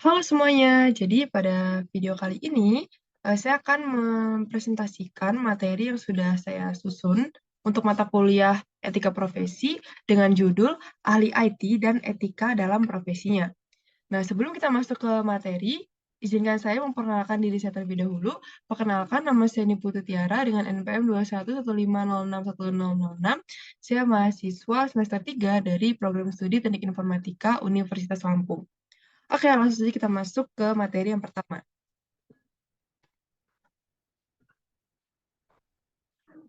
Halo semuanya, jadi pada video kali ini saya akan mempresentasikan materi yang sudah saya susun untuk mata kuliah Etika Profesi dengan judul Ahli IT dan Etika dalam Profesinya. Nah, sebelum kita masuk ke materi, izinkan saya memperkenalkan diri saya terlebih dahulu. Perkenalkan, nama saya Niputu Tiara dengan NPM 21150610006. Saya mahasiswa semester 3 dari Program Studi Teknik Informatika Universitas Lampung. Oke, langsung saja kita masuk ke materi yang pertama.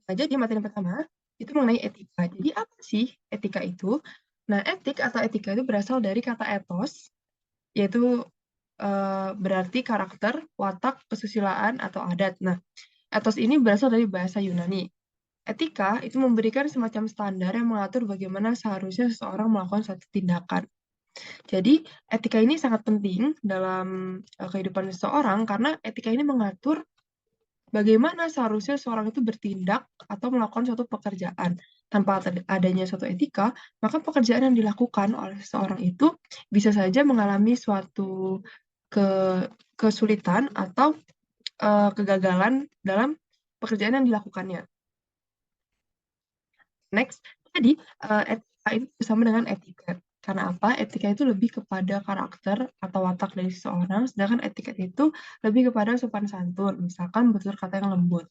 Nah, jadi materi yang pertama itu mengenai etika. Jadi apa sih etika itu? Nah, etik atau etika itu berasal dari kata ethos, yaitu berarti karakter, watak, kesusilaan, atau adat. Nah, ethos ini berasal dari bahasa Yunani. Etika itu memberikan semacam standar yang mengatur bagaimana seharusnya seseorang melakukan suatu tindakan. Jadi, etika ini sangat penting dalam kehidupan seseorang karena etika ini mengatur bagaimana seharusnya seorang itu bertindak atau melakukan suatu pekerjaan. Tanpa adanya suatu etika, maka pekerjaan yang dilakukan oleh seseorang itu bisa saja mengalami suatu ke kesulitan atau kegagalan dalam pekerjaan yang dilakukannya. Next, jadi etika itu bersama dengan etiket. Karena apa? Etika itu lebih kepada karakter atau watak dari seseorang, sedangkan etiket itu lebih kepada sopan santun, misalkan bertutur kata yang lembut.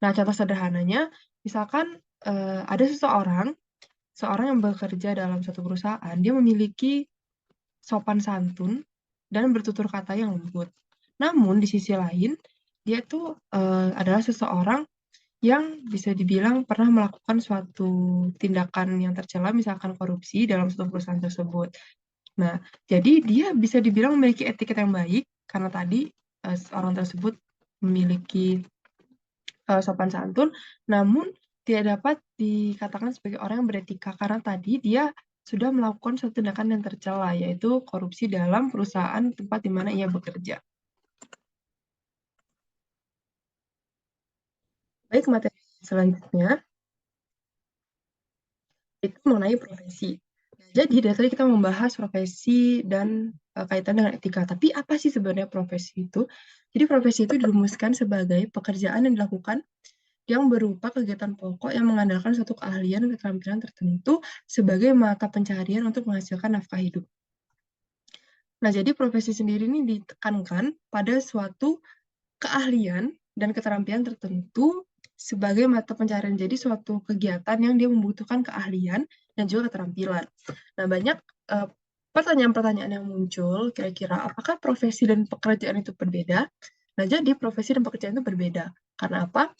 Nah, contoh sederhananya, misalkan ada seorang yang bekerja dalam suatu perusahaan, dia memiliki sopan santun dan bertutur kata yang lembut. Namun, di sisi lain, dia tuh adalah seseorang yang bisa dibilang pernah melakukan suatu tindakan yang tercela, misalkan korupsi dalam suatu perusahaan tersebut. Nah, jadi dia bisa dibilang memiliki etiket yang baik, karena tadi orang tersebut memiliki sopan santun, namun tidak dapat dikatakan sebagai orang yang beretika karena tadi dia sudah melakukan suatu tindakan yang tercela, yaitu korupsi dalam perusahaan tempat di mana ia bekerja. Baik, materi selanjutnya itu mengenai profesi. Nah, jadi dari tadi kita membahas profesi dan kaitan dengan etika. Tapi apa sih sebenarnya profesi itu? Jadi profesi itu dirumuskan sebagai pekerjaan yang dilakukan yang berupa kegiatan pokok yang mengandalkan suatu keahlian dan keterampilan tertentu sebagai mata pencaharian untuk menghasilkan nafkah hidup. Nah, jadi profesi sendiri ini ditekankan pada suatu keahlian dan keterampilan tertentu sebagai mata pencaharian. Jadi suatu kegiatan yang dia membutuhkan keahlian dan juga keterampilan. Nah, banyak pertanyaan-pertanyaan yang muncul, kira-kira apakah profesi dan pekerjaan itu berbeda? Nah, jadi profesi dan pekerjaan itu berbeda. Karena apa?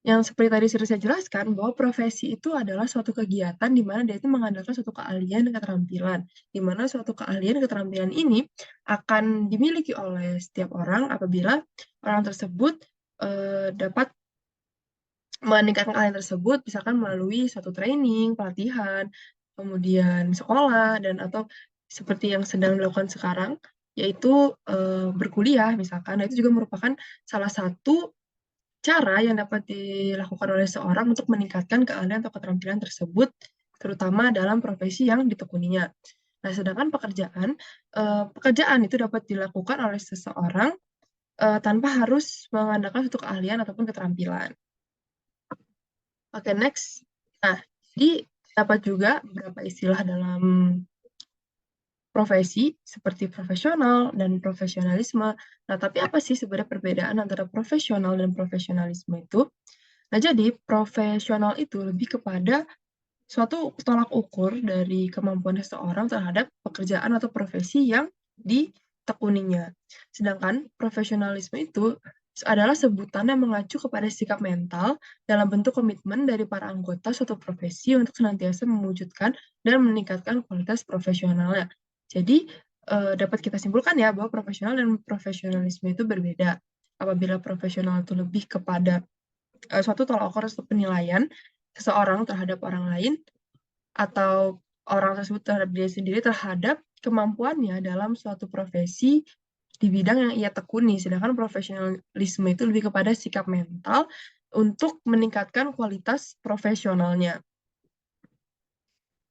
Yang seperti tadi sudah saya jelaskan, bahwa profesi itu adalah suatu kegiatan di mana dia itu mengandalkan suatu keahlian dan keterampilan. Di mana suatu keahlian dan keterampilan ini akan dimiliki oleh setiap orang apabila orang tersebut dapat meningkatkan keahlian tersebut, misalkan melalui suatu training, pelatihan, kemudian sekolah, dan atau seperti yang sedang dilakukan sekarang, yaitu berkuliah, misalkan. Nah, itu juga merupakan salah satu cara yang dapat dilakukan oleh seorang untuk meningkatkan keahlian atau keterampilan tersebut, terutama dalam profesi yang ditekuninya. Nah, sedangkan pekerjaan itu dapat dilakukan oleh seseorang tanpa harus mengandalkan suatu keahlian ataupun keterampilan. Oke, next. Nah, jadi dapat juga beberapa istilah dalam profesi seperti profesional dan profesionalisme. Nah, tapi apa sih sebenarnya perbedaan antara profesional dan profesionalisme itu? Nah, jadi profesional itu lebih kepada suatu tolak ukur dari kemampuan seseorang terhadap pekerjaan atau profesi yang ditekuninya. Sedangkan profesionalisme itu adalah sebutan yang mengacu kepada sikap mental dalam bentuk komitmen dari para anggota suatu profesi untuk senantiasa mewujudkan dan meningkatkan kualitas profesionalnya. Jadi, dapat kita simpulkan ya bahwa profesional dan profesionalisme itu berbeda. Apabila profesional itu lebih kepada suatu tolak ukur atau penilaian seseorang terhadap orang lain atau orang tersebut terhadap diri sendiri terhadap kemampuannya dalam suatu profesi di bidang yang ia tekuni. Sedangkan profesionalisme itu lebih kepada sikap mental untuk meningkatkan kualitas profesionalnya.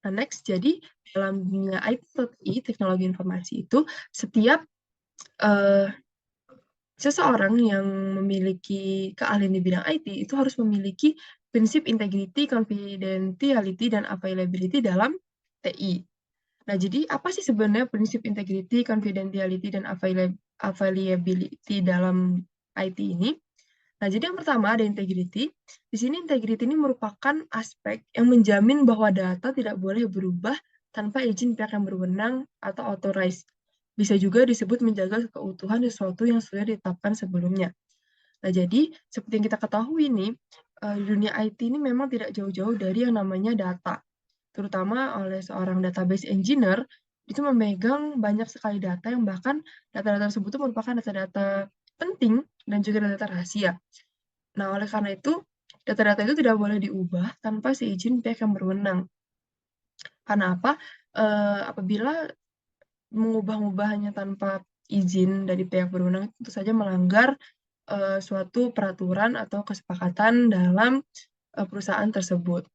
Nah, next, jadi dalam dunia IT, teknologi informasi itu, setiap eee, seseorang yang memiliki keahlian di bidang IT itu harus memiliki prinsip integrity, confidentiality, dan availability dalam TI. Nah, jadi apa sih sebenarnya prinsip integrity, confidentiality, dan availability dalam IT ini? Nah, jadi yang pertama ada integrity. Di sini integrity ini merupakan aspek yang menjamin bahwa data tidak boleh berubah tanpa izin pihak yang berwenang atau authorized. Bisa juga disebut menjaga keutuhan sesuatu yang sudah ditetapkan sebelumnya. Nah, jadi seperti yang kita ketahui nih, di dunia IT ini memang tidak jauh-jauh dari yang namanya data. Terutama oleh seorang database engineer, itu memegang banyak sekali data yang bahkan data-data tersebut itu merupakan data-data penting dan juga data rahasia. Nah, oleh karena itu, data-data itu tidak boleh diubah tanpa seizin pihak yang berwenang. Karena apa? Apabila mengubah-ubahnya tanpa izin dari pihak berwenang, itu tentu saja melanggar suatu peraturan atau kesepakatan dalam perusahaan tersebut.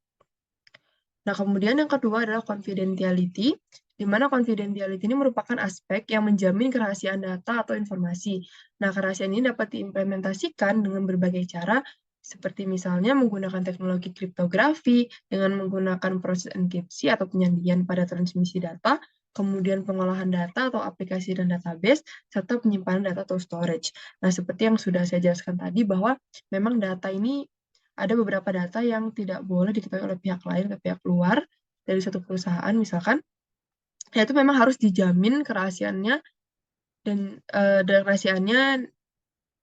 Nah, kemudian yang kedua adalah confidentiality, di mana confidentiality ini merupakan aspek yang menjamin kerahasiaan data atau informasi. Nah, kerahasiaan ini dapat diimplementasikan dengan berbagai cara, seperti misalnya menggunakan teknologi kriptografi, dengan menggunakan proses enkripsi atau penyandian pada transmisi data, kemudian pengolahan data atau aplikasi dan database, serta penyimpanan data atau storage. Nah, seperti yang sudah saya jelaskan tadi bahwa memang data ini ada beberapa data yang tidak boleh diketahui oleh pihak lain atau pihak luar dari suatu perusahaan misalkan, ya itu memang harus dijamin kerahasiaannya dan kerahasiaannya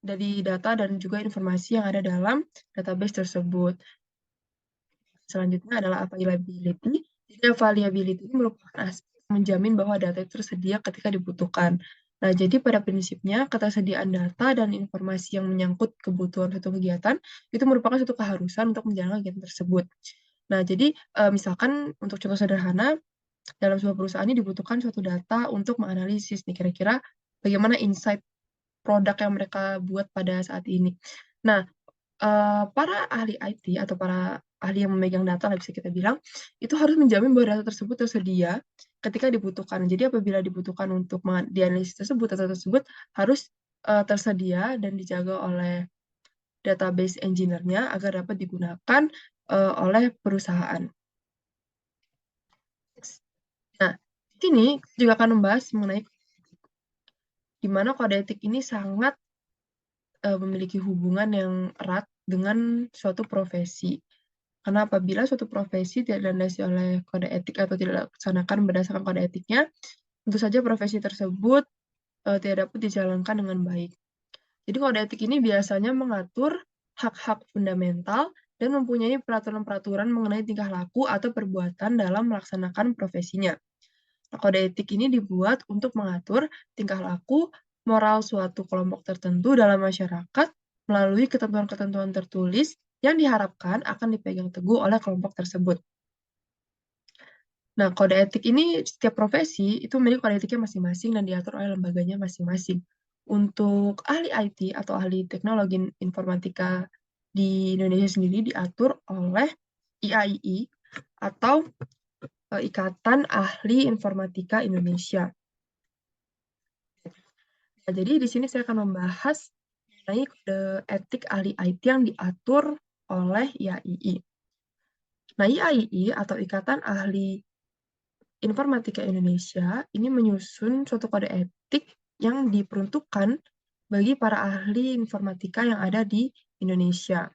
dari data dan juga informasi yang ada dalam database tersebut. Selanjutnya adalah availability. Jadi availability ini merupakan aspek menjamin bahwa data itu tersedia ketika dibutuhkan. Nah, jadi pada prinsipnya ketersediaan data dan informasi yang menyangkut kebutuhan suatu kegiatan itu merupakan suatu keharusan untuk menjalankan kegiatan tersebut. Nah, jadi, misalkan untuk contoh sederhana, dalam sebuah perusahaan ini dibutuhkan suatu data untuk menganalisis nih kira-kira bagaimana insight produk yang mereka buat pada saat ini. Nah, para ahli IT atau para ahli yang memegang data lah bisa kita bilang, itu harus menjamin bahwa data tersebut tersedia ketika dibutuhkan. Jadi apabila dibutuhkan untuk dianalisis tersebut, data tersebut harus, tersedia dan dijaga oleh database engineer-nya agar dapat digunakan, oleh perusahaan. Nah, di sini juga akan membahas mengenai di mana kode etik ini sangat, memiliki hubungan yang erat dengan suatu profesi. Karena apabila suatu profesi tidak dilandasi oleh kode etik atau tidak dilaksanakan berdasarkan kode etiknya, tentu saja profesi tersebut, tidak dapat dijalankan dengan baik. Jadi kode etik ini biasanya mengatur hak-hak fundamental dan mempunyai peraturan-peraturan mengenai tingkah laku atau perbuatan dalam melaksanakan profesinya. Nah, kode etik ini dibuat untuk mengatur tingkah laku moral suatu kelompok tertentu dalam masyarakat melalui ketentuan-ketentuan tertulis yang diharapkan akan dipegang teguh oleh kelompok tersebut. Nah, kode etik ini setiap profesi itu memiliki kode etiknya masing-masing dan diatur oleh lembaganya masing-masing. Untuk ahli IT atau ahli teknologi informatika di Indonesia sendiri diatur oleh IAII atau Ikatan Ahli Informatika Indonesia. Nah, jadi di sini saya akan membahas mengenai kode etik ahli IT yang diatur oleh IAII. Nah, IAII atau Ikatan Ahli Informatika Indonesia ini menyusun suatu kode etik yang diperuntukkan bagi para ahli informatika yang ada di Indonesia.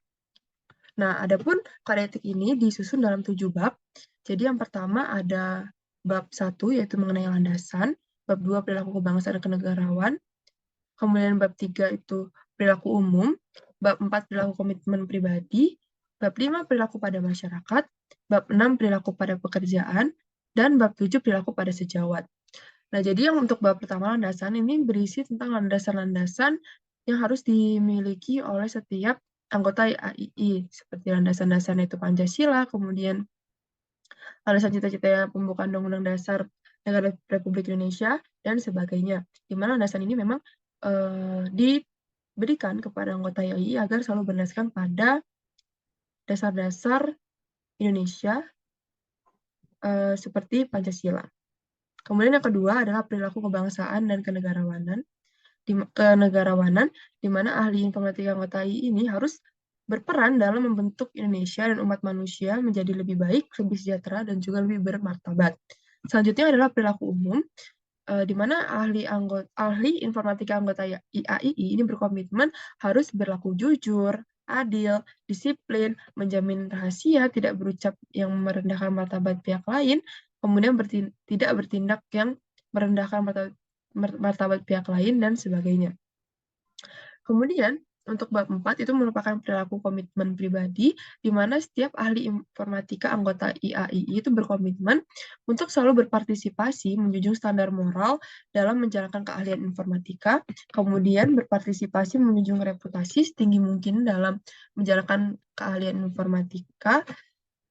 Nah, adapun kode etik ini disusun dalam 7 bab. Jadi yang pertama ada bab 1 yaitu mengenai landasan, bab 2 perilaku kebangsaan dan kenegarawan, kemudian bab 3 itu perilaku umum, bab 4 perilaku komitmen pribadi, bab 5 perilaku pada masyarakat, bab 6 perilaku pada pekerjaan, dan bab 7 perilaku pada sejawat. Nah, jadi yang untuk bab pertama landasan ini berisi tentang landasan-landasan yang harus dimiliki oleh setiap anggota IAII, seperti landasan-landasan itu Pancasila, kemudian alasan cita-cita pembukaan Undang-Undang Dasar Negara Republik Indonesia, dan sebagainya. Di mana landasan ini memang diberikan kepada anggota IAII agar selalu berdasarkan pada dasar-dasar Indonesia seperti Pancasila. Kemudian yang kedua adalah perilaku kebangsaan dan kenegarawanan. kenegarawanan, di mana ahli informatika anggota AI ini harus berperan dalam membentuk Indonesia dan umat manusia menjadi lebih baik, lebih sejahtera, dan juga lebih bermartabat. Selanjutnya adalah perilaku umum, di mana ahli informatika anggota IAII ini berkomitmen harus berlaku jujur, adil, disiplin, menjamin rahasia, tidak berucap yang merendahkan martabat pihak lain, kemudian tidak bertindak yang merendahkan martabat pihak lain, dan sebagainya. Kemudian, untuk bab 4 itu merupakan perilaku komitmen pribadi, di mana setiap ahli informatika anggota IAII itu berkomitmen untuk selalu berpartisipasi menjunjung standar moral dalam menjalankan keahlian informatika, kemudian berpartisipasi menjunjung reputasi setinggi mungkin dalam menjalankan keahlian informatika,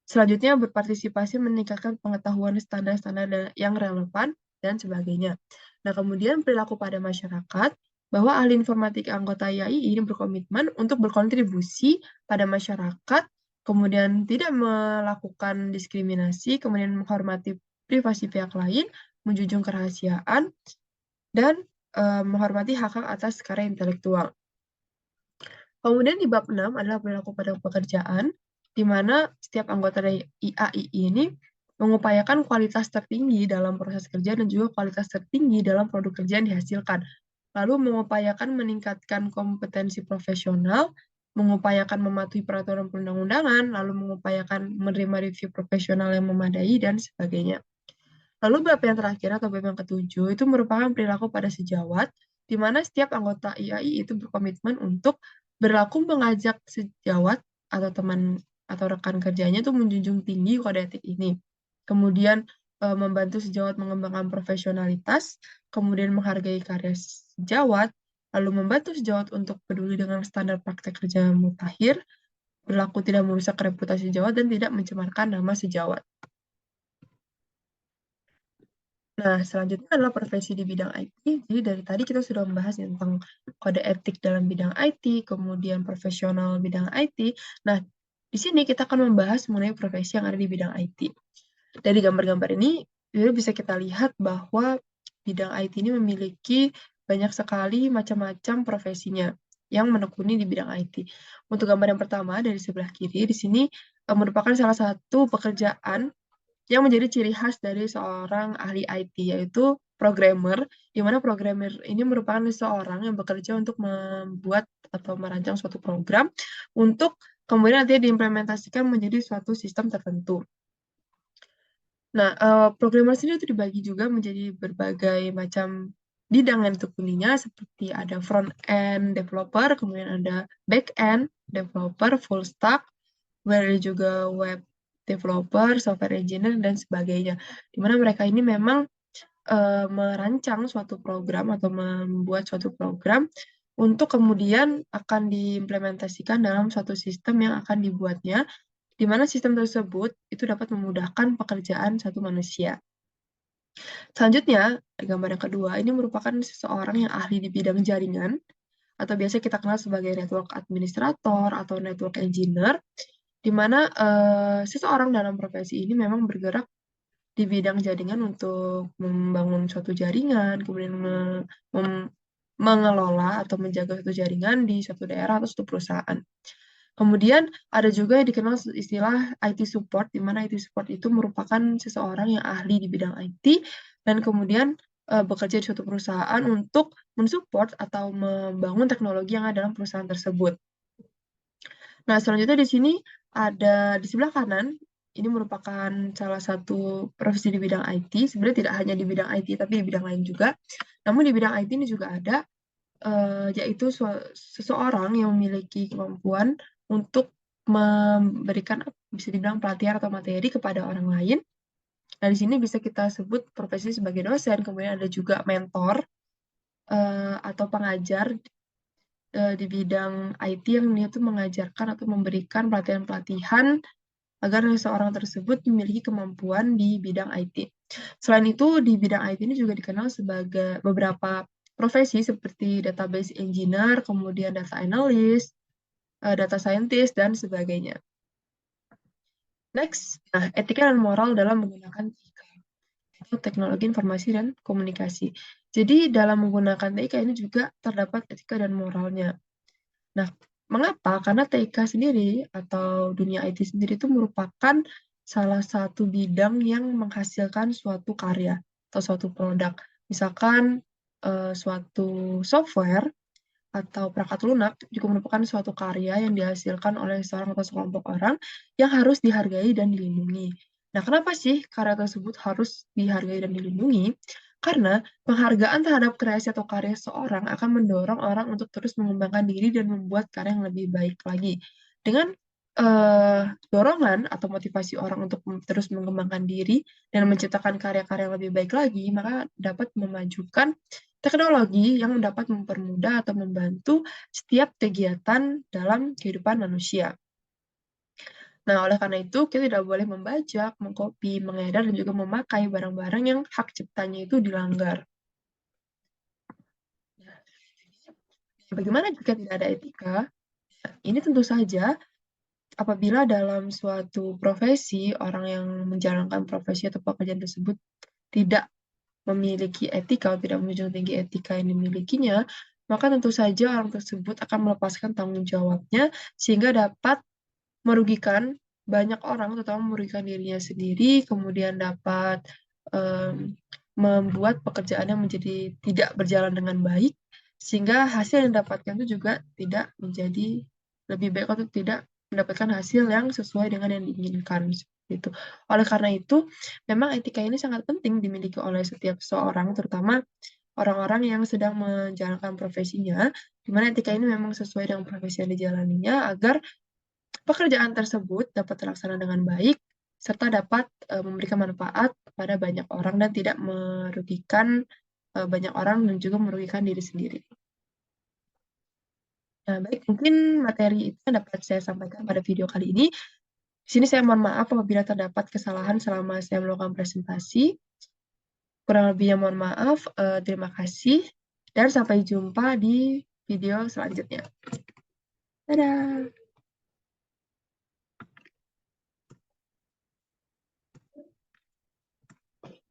selanjutnya berpartisipasi meningkatkan pengetahuan standar-standar yang relevan, dan sebagainya. Nah, kemudian perilaku pada masyarakat, bahwa ahli informatika anggota IAII ini berkomitmen untuk berkontribusi pada masyarakat, kemudian tidak melakukan diskriminasi, kemudian menghormati privasi pihak lain, menjunjung kerahasiaan, dan menghormati hak-hak atas karya intelektual. Kemudian di bab 6 adalah perilaku pada pekerjaan, di mana setiap anggota dari IAII ini mengupayakan kualitas tertinggi dalam proses kerja dan juga kualitas tertinggi dalam produk kerja yang dihasilkan. Lalu mengupayakan meningkatkan kompetensi profesional, mengupayakan mematuhi peraturan perundang-undangan, lalu mengupayakan menerima review profesional yang memadai, dan sebagainya. Lalu bab yang terakhir atau bab yang ketujuh itu merupakan perilaku pada sejawat, di mana setiap anggota IAI itu berkomitmen untuk berlaku mengajak sejawat atau teman atau rekan kerjanya itu menjunjung tinggi kode etik ini. Kemudian membantu sejawat mengembangkan profesionalitas, kemudian menghargai karya sejawat, lalu membantu sejawat untuk peduli dengan standar praktek kerja mutakhir, berlaku tidak merusak reputasi sejawat, dan tidak mencemarkan nama sejawat. Nah, selanjutnya adalah profesi di bidang IT. Jadi dari tadi kita sudah membahas tentang kode etik dalam bidang IT, kemudian profesional bidang IT. Nah, di sini kita akan membahas mengenai profesi yang ada di bidang IT. Dari gambar-gambar ini, bisa kita lihat bahwa bidang IT ini memiliki banyak sekali macam-macam profesinya yang menekuni di bidang IT. Untuk gambar yang pertama dari sebelah kiri, di sini merupakan salah satu pekerjaan yang menjadi ciri khas dari seorang ahli IT, yaitu programmer, di mana programmer ini merupakan seseorang yang bekerja untuk membuat atau merancang suatu program untuk kemudian nanti diimplementasikan menjadi suatu sistem tertentu. Nah, programmer sendiri itu dibagi juga menjadi berbagai macam bidang yang ditekuninya, seperti ada front-end developer, kemudian ada back-end developer, full stack, kemudian ada juga web developer, software engineer, dan sebagainya. Di mana mereka ini memang merancang suatu program atau membuat suatu program untuk kemudian akan diimplementasikan dalam suatu sistem yang akan dibuatnya, di mana sistem tersebut itu dapat memudahkan pekerjaan satu manusia. Selanjutnya, gambar yang kedua, ini merupakan seseorang yang ahli di bidang jaringan, atau biasa kita kenal sebagai network administrator atau network engineer, di mana seseorang dalam profesi ini memang bergerak di bidang jaringan untuk membangun suatu jaringan, kemudian mengelola atau menjaga suatu jaringan di suatu daerah atau suatu perusahaan. Kemudian ada juga yang dikenal istilah IT support, di mana IT support itu merupakan seseorang yang ahli di bidang IT dan kemudian bekerja di suatu perusahaan untuk mensupport atau membangun teknologi yang ada dalam perusahaan tersebut. Nah, selanjutnya di sini ada di sebelah kanan, ini merupakan salah satu profesi di bidang IT. Sebenarnya tidak hanya di bidang IT, tapi di bidang lain juga. Namun di bidang IT ini juga ada, yaitu seseorang yang memiliki kemampuan untuk memberikan, bisa dibilang pelatihan atau materi kepada orang lain. Nah, di sini bisa kita sebut profesi sebagai dosen, kemudian ada juga mentor atau pengajar di bidang IT yang dia tuh mengajarkan atau memberikan pelatihan-pelatihan agar seseorang tersebut memiliki kemampuan di bidang IT. Selain itu, di bidang IT ini juga dikenal sebagai beberapa profesi seperti database engineer, kemudian data analyst, data scientist, dan sebagainya. Next, nah, etika dan moral dalam menggunakan TIKA. atau teknologi informasi dan komunikasi. Jadi dalam menggunakan TIK ini juga terdapat etika dan moralnya. Nah, mengapa? Karena TIK sendiri atau dunia IT sendiri itu merupakan salah satu bidang yang menghasilkan suatu karya atau suatu produk. Misalkan, suatu software atau perangkat lunak juga merupakan suatu karya yang dihasilkan oleh seorang atau sekelompok orang yang harus dihargai dan dilindungi. Nah, kenapa sih karya tersebut harus dihargai dan dilindungi? Karena penghargaan terhadap kreasi atau karya seseorang akan mendorong orang untuk terus mengembangkan diri dan membuat karya yang lebih baik lagi. Dengan dorongan atau motivasi orang untuk terus mengembangkan diri dan menciptakan karya-karya yang lebih baik lagi, maka dapat memajukan teknologi yang dapat mempermudah atau membantu setiap kegiatan dalam kehidupan manusia. Nah, oleh karena itu, kita tidak boleh membajak, mengcopy, mengedar, dan juga memakai barang-barang yang hak ciptanya itu dilanggar. Nah, bagaimana jika tidak ada etika? Nah, ini tentu saja apabila dalam suatu profesi, orang yang menjalankan profesi atau pekerjaan tersebut tidak memiliki etika atau tidak menjunjung tinggi etika yang dimilikinya, maka tentu saja orang tersebut akan melepaskan tanggung jawabnya sehingga dapat merugikan banyak orang, terutama merugikan dirinya sendiri, kemudian dapat, membuat pekerjaannya menjadi tidak berjalan dengan baik, sehingga hasil yang didapatkan itu juga tidak menjadi lebih baik atau tidak mendapatkan hasil yang sesuai dengan yang diinginkan, seperti itu. Oleh karena itu, memang etika ini sangat penting dimiliki oleh setiap seseorang, terutama orang-orang yang sedang menjalankan profesinya, di mana etika ini memang sesuai dengan profesi yang dijalaninya agar pekerjaan tersebut dapat terlaksana dengan baik, serta dapat, memberikan manfaat kepada banyak orang dan tidak merugikan, banyak orang dan juga merugikan diri sendiri. Nah, baik, mungkin materi itu yang dapat saya sampaikan pada video kali ini. Di sini saya mohon maaf apabila terdapat kesalahan selama saya melakukan presentasi. Kurang lebihnya mohon maaf, terima kasih, dan sampai jumpa di video selanjutnya. Dadah.